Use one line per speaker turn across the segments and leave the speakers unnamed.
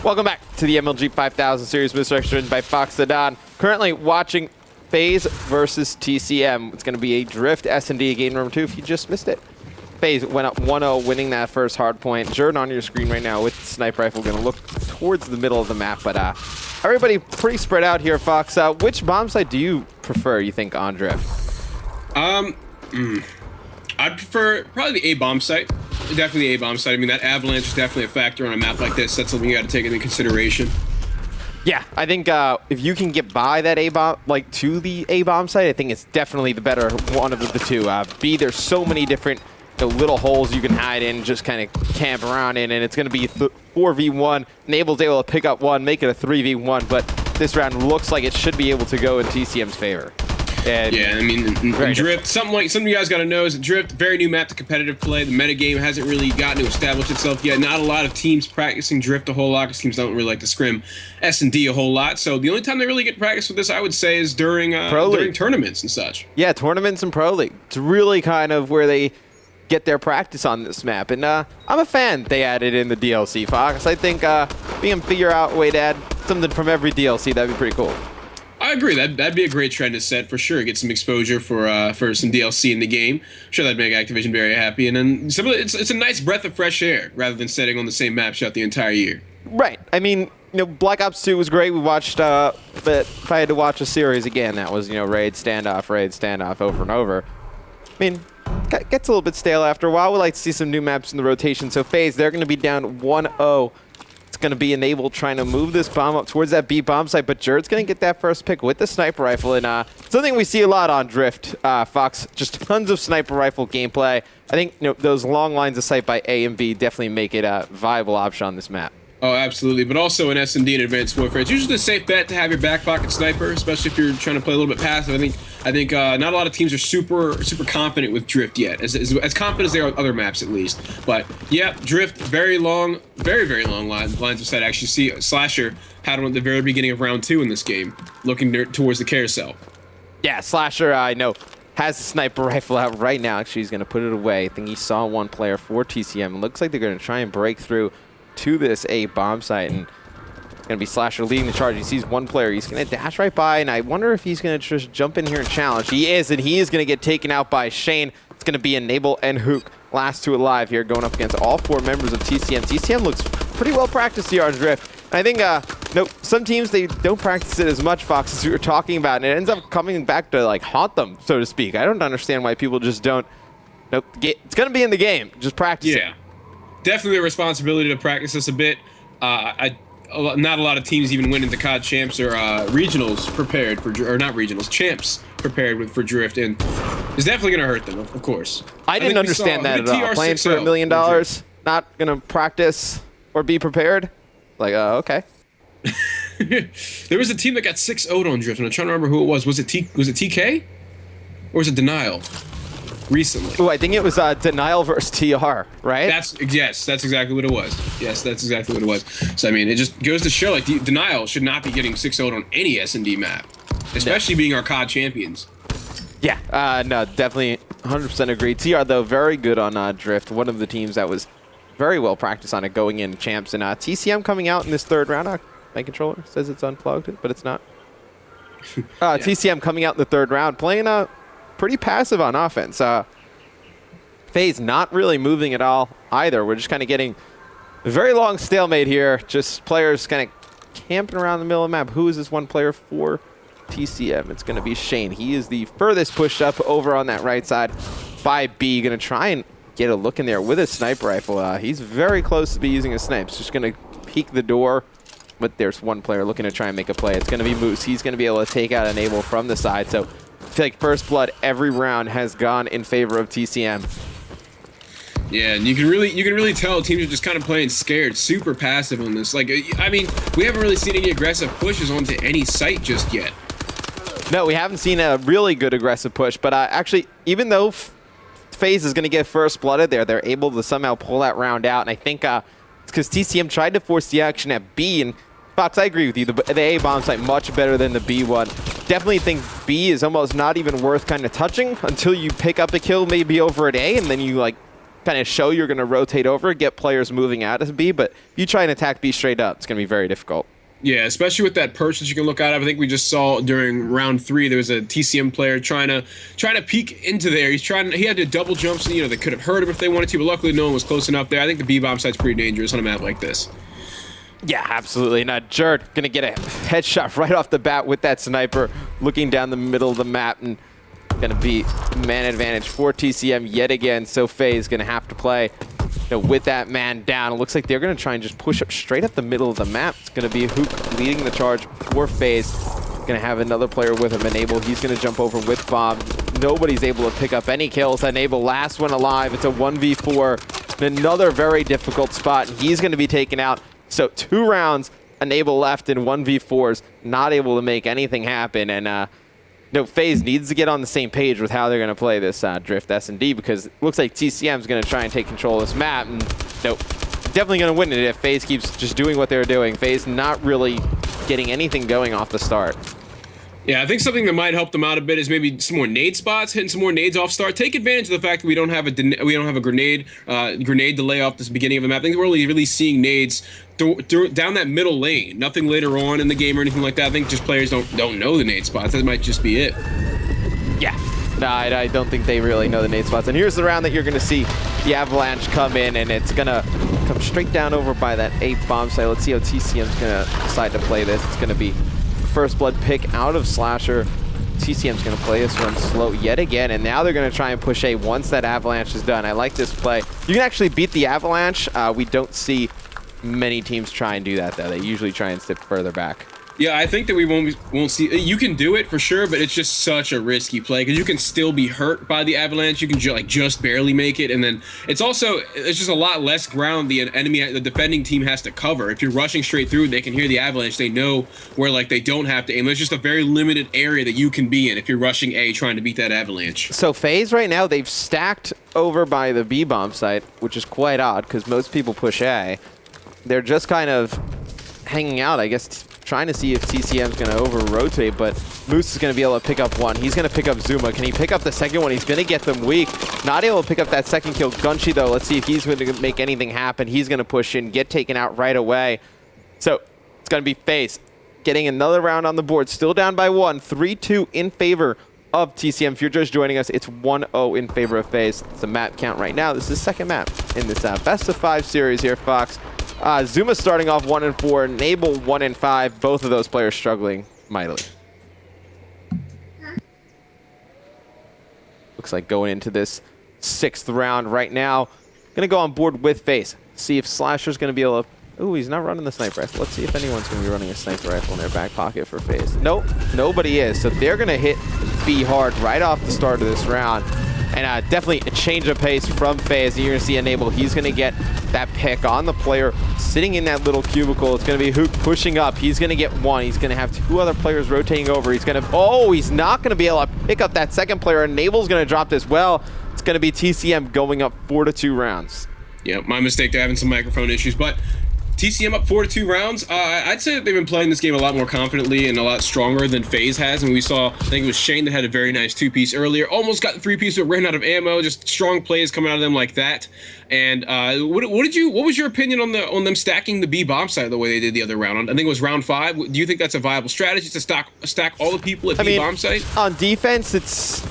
Welcome back to the MLG 5000 series, Mr. Extra, by Fox the Don. Currently watching FaZe versus TCM. It's going to be a Drift S&D game number 2 if you just missed it. FaZe went up 1-0, winning that first hard point. Jordan on your screen right now with the sniper rifle, going to look towards the middle of the map. But everybody pretty spread out here, Fox. Which bomb site do you prefer, you think, on Drift?
I'd prefer probably the A bomb site. Definitely the A bomb site. I mean, that avalanche is definitely a factor on a map like this. That's something you got to take into consideration.
Yeah, I think if you can get by that A-bomb, like to the A-bomb site, I think it's definitely the better one of the two. B, there's so many different little holes you can hide in, just kind of camp around in, and it's going to be 4v1. Nable's able to pick up one, make it a 3v1, but this round looks like it should be able to go in TCM's favor. And
yeah, I mean, in Drift, something you guys got to know is that Drift, very new map to competitive play. The metagame hasn't really gotten to establish itself yet. Not a lot of teams practicing Drift a whole lot because teams don't really like to scrim S&D a whole lot. So the only time they really get practice with this, I would say, is during tournaments and such. Yeah,
tournaments and Pro League. It's really kind of where they get their practice on this map. And I'm a fan they added in the DLC, Fox. I think being able to figure out a way to add something from every DLC, that'd be pretty cool.
I agree. That'd be a great trend to set for sure. Get some exposure for some DLC in the game. I'm sure that'd make Activision very happy. And then it's a nice breath of fresh air rather than setting on the same map shot the entire year.
Right. I mean, Black Ops 2 was great. We watched, but if I had to watch a series again, that was raid standoff over and over. I mean, gets a little bit stale after a while. We'd like to see some new maps in the rotation. So FaZe, they're going to be down 1-0. It's going to be Enable trying to move this bomb up towards that B bomb site, but Jerd's going to get that first pick with the sniper rifle. And something we see a lot on Drift, Fox, just tons of sniper rifle gameplay. I think those long lines of sight by A and B definitely make it a viable option on this map.
Oh, absolutely. But also in S&D and Advanced Warfare, it's usually a safe bet to have your back pocket sniper, especially if you're trying to play a little bit passive. I think not a lot of teams are super confident with Drift yet, as confident as they are with other maps at least. But yeah, Drift, very long, very long lines of sight. Actually, see Slasher had one at the very beginning of round 2 in this game, looking towards the carousel.
Yeah, Slasher, I know, has the sniper rifle out right now. Actually, he's going to put it away. I think he saw one player for TCM. It looks like they're going to try and break through to this A bomb site, and it's going to be Slasher leading the charge. He sees one player. He's going to dash right by, and I wonder if he's going to just jump in here and challenge. He is, and he is going to get taken out by Shane. It's going to be Enable and Hook, last two alive here, going up against all 4 members of TCM. TCM looks pretty well practiced here on Drift. And I think some teams, they don't practice it as much, Fox, as we were talking about, and it ends up coming back to haunt them, so to speak. I don't understand why people just don't. It's going to be in the game. Just practice it.
Yeah. Definitely a responsibility to practice this a bit. Not a lot of teams even went into COD champs or regionals prepared for, or not regionals, champs prepared for Drift, and it's definitely going to hurt them, of course.
I didn't understand that at all. Playing for $1 million, not going to practice or be prepared? Okay.
There was a team that got 6-0'd on Drift, and I'm trying to remember who it was. Was it TK? Or was it Denial? Recently.
Oh, I think it was Denial versus TR, right?
Yes, that's exactly what it was. Yes, that's exactly what it was. So I mean, it just goes to show Denial should not be getting 6-0'd on any S&D map, especially being our COD champions.
Yeah, no, definitely 100% agree. TR though, very good on Drift. One of the teams that was very well practiced on it going in champs, and TCM coming out in this 3rd round. My controller says it's unplugged, but it's not. Yeah. TCM coming out in the 3rd round, playing pretty passive on offense. FaZe not really moving at all either. We're just kind of getting a very long stalemate here. Just players kind of camping around the middle of the map. Who is this one player for TCM? It's going to be Shane. He is the furthest pushed up over on that right side by B. Going to try and get a look in there with a sniper rifle. He's very close to be using a snipe. Just going to peek the door. But there's one player looking to try and make a play. It's going to be Moose. He's going to be able to take out Enable from the side. So I feel like first blood every round has gone in favor of TCM.
Yeah, and you can really tell teams are just kind of playing scared, super passive on this. I mean, we haven't really seen any aggressive pushes onto any site just yet.
No, we haven't seen a really good aggressive push, but actually, even though FaZe is going to get first blooded there, they're able to somehow pull that round out, and I think it's because TCM tried to force the action at B, and Fox, I agree with you. The A bomb site much better than the B one. Definitely think B is almost not even worth kind of touching until you pick up a kill maybe over at A, and then you like kind of show you're going to rotate over, get players moving out of B. But if you try and attack B straight up, it's going to be very difficult.
Yeah, especially with that perch that you can look out of. I think we just saw during round 3 there was a TCM player trying to peek into there. He had to double jump, so they could have hurt him if they wanted to, but luckily no one was close enough there. I think the B bomb site's pretty dangerous on a map like this.
Yeah, absolutely. Now Jerd gonna get a headshot right off the bat with that sniper, looking down the middle of the map, and gonna be man advantage for TCM yet again. So FaZe gonna have to play with that man down. It looks like they're going to try and just push up straight up the middle of the map. It's going to be Hook leading the charge for FaZe. Going to have another player with him, Enable. He's going to jump over with Bomb. Nobody's able to pick up any kills. Enable, last one alive. It's a 1v4. Another very difficult spot. He's going to be taken out. So 2 rounds, Enable left in 1v4s. Not able to make anything happen. And FaZe needs to get on the same page with how they're going to play this Drift S&D, because it looks like TCM is going to try and take control of this map. And definitely going to win it if FaZe keeps just doing what they're doing. FaZe not really getting anything going off the start.
Yeah, I think something that might help them out a bit is maybe some more nade spots, hitting some more nades off start. Take advantage of the fact that we don't have a grenade delay off this beginning of the map. I think we're really seeing nades down that middle lane. Nothing later on in the game or anything like that. I think just players don't know the nade spots. That might just be it.
Yeah. No, I don't think they really know the nade spots. And here's the round that you're going to see the Avalanche come in, and it's going to come straight down over by that A bomb site. Let's see how TCM's going to decide to play this. It's going to be first blood pick out of Slasher. TCM's going to play this one slow yet again, and now they're going to try and push A once that Avalanche is done. I like this play. You can actually beat the Avalanche. We don't see many teams try and do that, though. They usually try and step further back.
Yeah, I think that we won't see. You can do it for sure, but it's just such a risky play because you can still be hurt by the Avalanche. You can just barely make it, and then it's just a lot less ground the defending team has to cover. If you're rushing straight through, they can hear the Avalanche. They know where they don't have to aim. There's just a very limited area that you can be in if you're rushing A trying to beat that Avalanche.
So FaZe right now, they've stacked over by the B bomb site, which is quite odd because most people push A. They're just kind of hanging out, I guess, trying to see if TCM's going to over-rotate, but Moose is going to be able to pick up one. He's going to pick up Zuma. Can he pick up the second one? He's going to get them weak. Not able to pick up that second kill. Gunshi, though, let's see if he's going to make anything happen. He's going to push in, get taken out right away. So it's going to be FaZe getting another round on the board. Still down by 1. 3-2 in favor of TCM. If you're just joining us, it's 1-0 in favor of FaZe. It's a map count right now. This is the second map in this best of 5 series here, Fox. Zuma starting off 1-4, Enable 1-5. Both of those players struggling mightily. Looks like going into this 6th round right now. Gonna go on board with FaZe. See if Slasher's gonna be able to. Ooh, he's not running the sniper rifle. Let's see if anyone's gonna be running a sniper rifle in their back pocket for FaZe. Nope, nobody is. So they're gonna hit B hard right off the start of this round. And definitely a change of pace from FaZe. You're going to see Enable. He's going to get that pick on the player sitting in that little cubicle. It's going to be Hook pushing up. He's going to get one. He's going to have 2 other players rotating over. He's going to... Oh, he's not going to be able to pick up that second player. Enable's going to drop this well. It's going to be TCM going up 4-2 rounds.
Yeah, my mistake to having some microphone issues, but TCM up 4-2 rounds. I'd say that they've been playing this game a lot more confidently and a lot stronger than FaZe has. And we saw, I think it was Shane that had a very nice 2-piece earlier. Almost got the 3-piece, but ran out of ammo. Just strong plays coming out of them like that. And what was your opinion on them stacking the B bomb site the way they did the other round? I think it was round 5. Do you think that's a viable strategy to stack all the people at B bomb site?
On defense, it's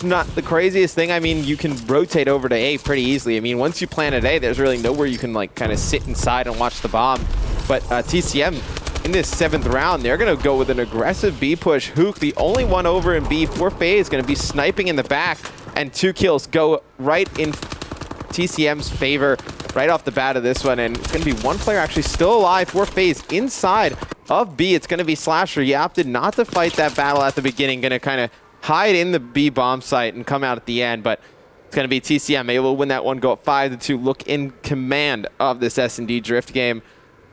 not the craziest thing. I mean, you can rotate over to A pretty easily. I mean, once you plant at A, there's really nowhere you can kind of sit inside and watch the bomb. But TCM in this 7th round, they're going to go with an aggressive B push. Hook, the only one over in B for FaZe, is going to be sniping in the back, and 2 kills go right in TCM's favor right off the bat of this one. And it's going to be 1 player actually still alive for FaZe inside of B. It's going to be Slasher. He opted not to fight that battle at the beginning, going to kind of hide in the B bomb site and come out at the end, but it's going to be TCM able to win that one, go up 5-2, look in command of this S&D Drift game.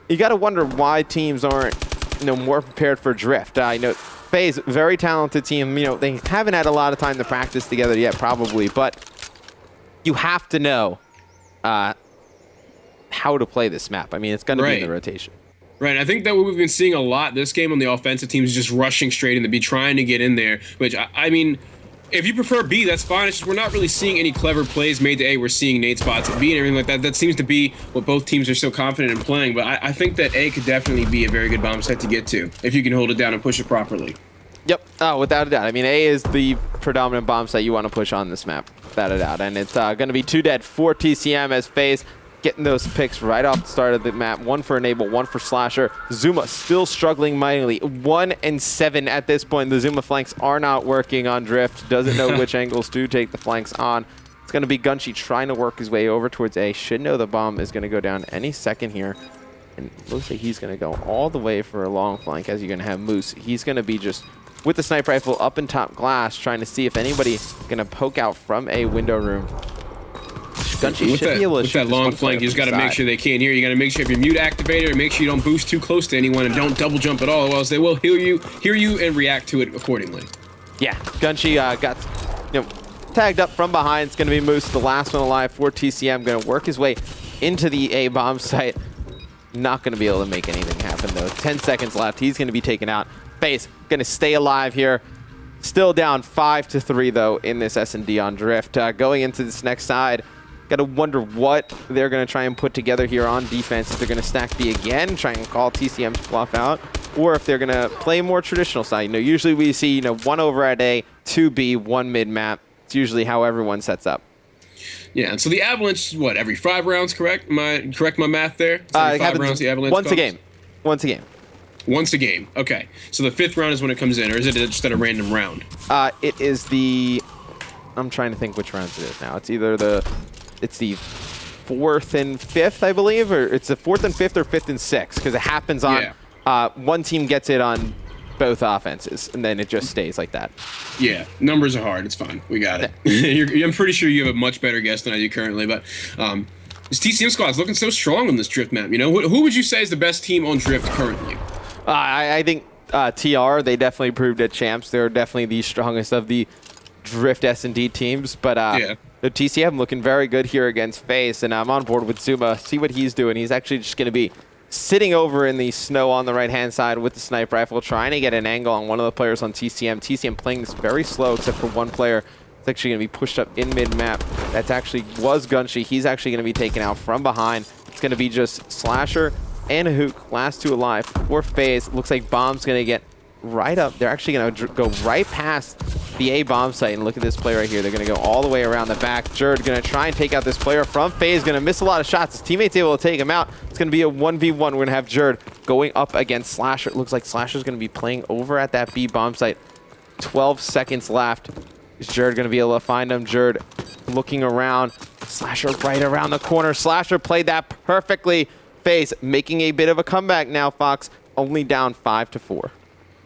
You got to wonder why teams aren't, more prepared for Drift. I know FaZe, very talented team. They haven't had a lot of time to practice together yet, probably, but you have to know how to play this map. I mean, it's going to be in the rotation.
Right, I think that what we've been seeing a lot this game on the offensive team is just rushing straight in to be trying to get in there, which, I mean, if you prefer B, that's fine. It's just we're not really seeing any clever plays made to A. We're seeing nade spots at B and everything like that. That seems to be what both teams are so confident in playing, but I think that A could definitely be a very good bomb site to get to if you can hold it down and push it properly.
Yep, without a doubt. I mean, A is the predominant bomb site you want to push on this map, without a doubt. And it's going to be 2 dead for TCM as FaZe getting those picks right off the start of the map. 1 for Enable, 1 for Slasher. Zuma still struggling mightily. 1 and 7 at this point. The Zuma flanks are not working on Drift. Doesn't know which angles to take the flanks on. It's going to be Gunshi trying to work his way over towards A. Should know the bomb is going to go down any second here. And looks like he's going to go all the way for a long flank as you're going to have Moose. He's going to be just with the sniper rifle up in top glass trying to see if anybody's going to poke out from a window room. Gunshi should be able to
with that long flank, you just got to make sure they can't hear. You got to make sure if you're mute activated, or make sure you don't boost too close to anyone and don't double jump at all, or else they will hear you, and react to it accordingly.
Yeah, Gunshi got tagged up from behind. It's going to be Moose, the last one alive for TCM. Going to work his way into the A bomb site. Not going to be able to make anything happen though. 10 seconds left. He's going to be taken out. FaZe going to stay alive here. Still down 5-3 though in this S&D on Drift. Going into this next side. Got to wonder what they're going to try and put together here on defense. If they're going to stack B again, try and call TCM's bluff out, or if they're going to play more traditional side. Usually we see, 1 over at A, 2 B, 1 mid map. It's usually how everyone sets up.
Yeah, and so the Avalanche, what, every 5 rounds, correct? Correct my math there? It's every 5 rounds the Avalanche
once
comes?
a game. Once a game.
Once a game. Okay. So the 5th round is when it comes in, or is it just at a random round?
It is the... I'm trying to think which rounds it is now. It's either the 4th and 5th, I believe, or it's the 4th and 5th or 5th and 6th, because it happens on one team gets it on both offenses, and then it just stays like that.
Yeah, numbers are hard. It's fine. We got it. I'm pretty sure you have a much better guess than I do currently, but this TCM squad is looking so strong on this Drift map. Who would you say is the best team on Drift currently?
I think TR, they definitely proved at champs. They're definitely the strongest of the Drift S&D teams, but the TCM looking very good here against FaZe, and I'm on board with Zuma. See what he's doing. He's actually just going to be sitting over in the snow on the right-hand side with the sniper rifle, trying to get an angle on one of the players on TCM. TCM playing this very slow, except for one player. It's actually going to be pushed up in mid-map. That's actually was Gunshi. He's actually going to be taken out from behind. It's going to be just Slasher and Hook, last 2 alive for FaZe. Looks like Bomb's going to get right up. They're actually going to go right past the A bomb site, and look at this play right here. They're going to go all the way around the back. Jerd going to try and take out this player from FaZe. Going to miss a lot of shots. His teammate's able to take him out. It's going to be a 1v1. We're going to have Jerd going up against Slasher. It looks like Slasher's going to be playing over at that B bomb site. 12 seconds left. Is Jerd going to be able to find him? Jerd looking around. Slasher right around the corner. Slasher played that perfectly. FaZe making a bit of a comeback now, Fox. Only down 5-4.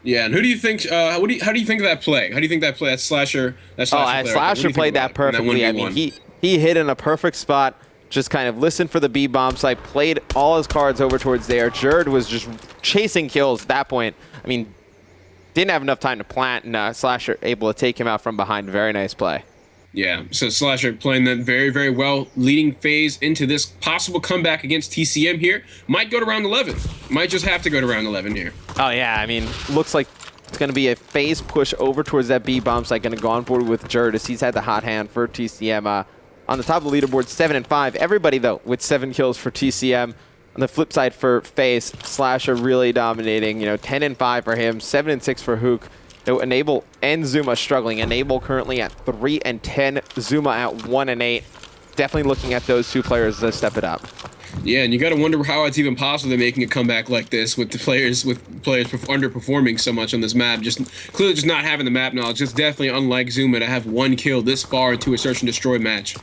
Yeah, and who do you think? How do you think of that play? How do you think that play? That Slasher.
Slasher played that perfectly. I mean, he hit in a perfect spot. Just kind of listened for the B bomb site. Played all his cards over towards there. Jerd was just chasing kills at that point. I mean, didn't have enough time to plant, and Slasher able to take him out from behind. Very nice play. Yeah,
so Slasher playing that very, very well, leading FaZe into this possible comeback against TCM here. Might go to round 11. Might just have to go to round 11 here.
Oh, yeah. I mean, looks like it's going to be a FaZe push over towards that B bomb site. Going to go on board with Jerd as he's had the hot hand for TCM. On the top of the leaderboard, 7-5. Everybody, though, with 7 kills for TCM. On the flip side for FaZe, Slasher really dominating. 10-5 for him, 7-6 for Hook. So Enable and Zuma struggling. Enable currently at 3-10. Zuma at 1-8. Definitely looking at those 2 players to step it up.
Yeah, and you got to wonder how it's even possible they're making a comeback like this with players underperforming so much on this map. Clearly just not having the map knowledge. It's definitely unlike Zuma to have 1 kill this far into a search and destroy match.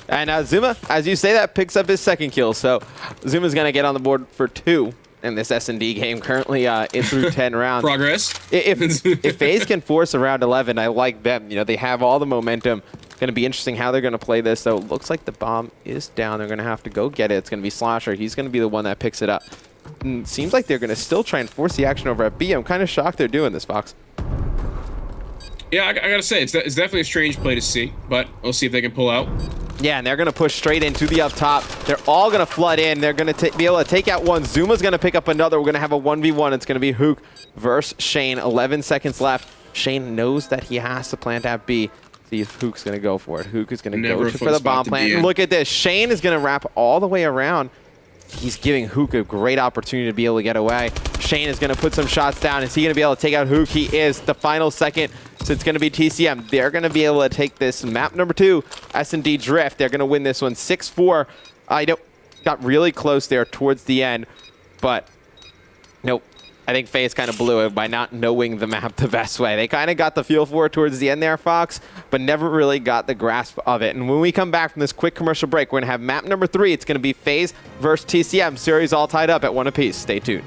And Zuma, as you say that, picks up his 2nd kill. So Zuma's going to get on the board for 2. In this S&D game, currently in through 10 rounds.
Progress.
If FaZe can force a round 11, I like them. They have all the momentum. Going to be interesting how they're going to play this. So it looks like the bomb is down. They're going to have to go get it. It's going to be Slasher. He's going to be the one that picks it up. And it seems like they're going to still try and force the action over at B. I'm kind of shocked they're doing this, Fox.
Yeah, I got to say, it's definitely a strange play to see, but we'll see if they can pull out.
Yeah, and they're going to push straight into the up top. They're all going to flood in. They're going to be able to take out one. Zuma's going to pick up another. We're going to have a 1v1. It's going to be Hook versus Shane. 11 seconds left. Shane knows that he has to plant at B. See if Hook's going to go for it. Hook is going to go for the bomb plant. And look at this. Shane is going to wrap all the way around. He's giving Hook a great opportunity to be able to get away. Shane is going to put some shots down. Is he going to be able to take out Hook? He is. The final second. So it's going to be TCM. They're going to be able to take this map number 2, S&D Drift. They're going to win this one 6-4. I got really close there towards the end, but nope. I think FaZe kind of blew it by not knowing the map the best way. They kind of got the feel for it towards the end there, Fox, but never really got the grasp of it. And when we come back from this quick commercial break, we're going to have map number 3. It's going to be FaZe versus TCM. Series all tied up at 1 apiece. Stay tuned.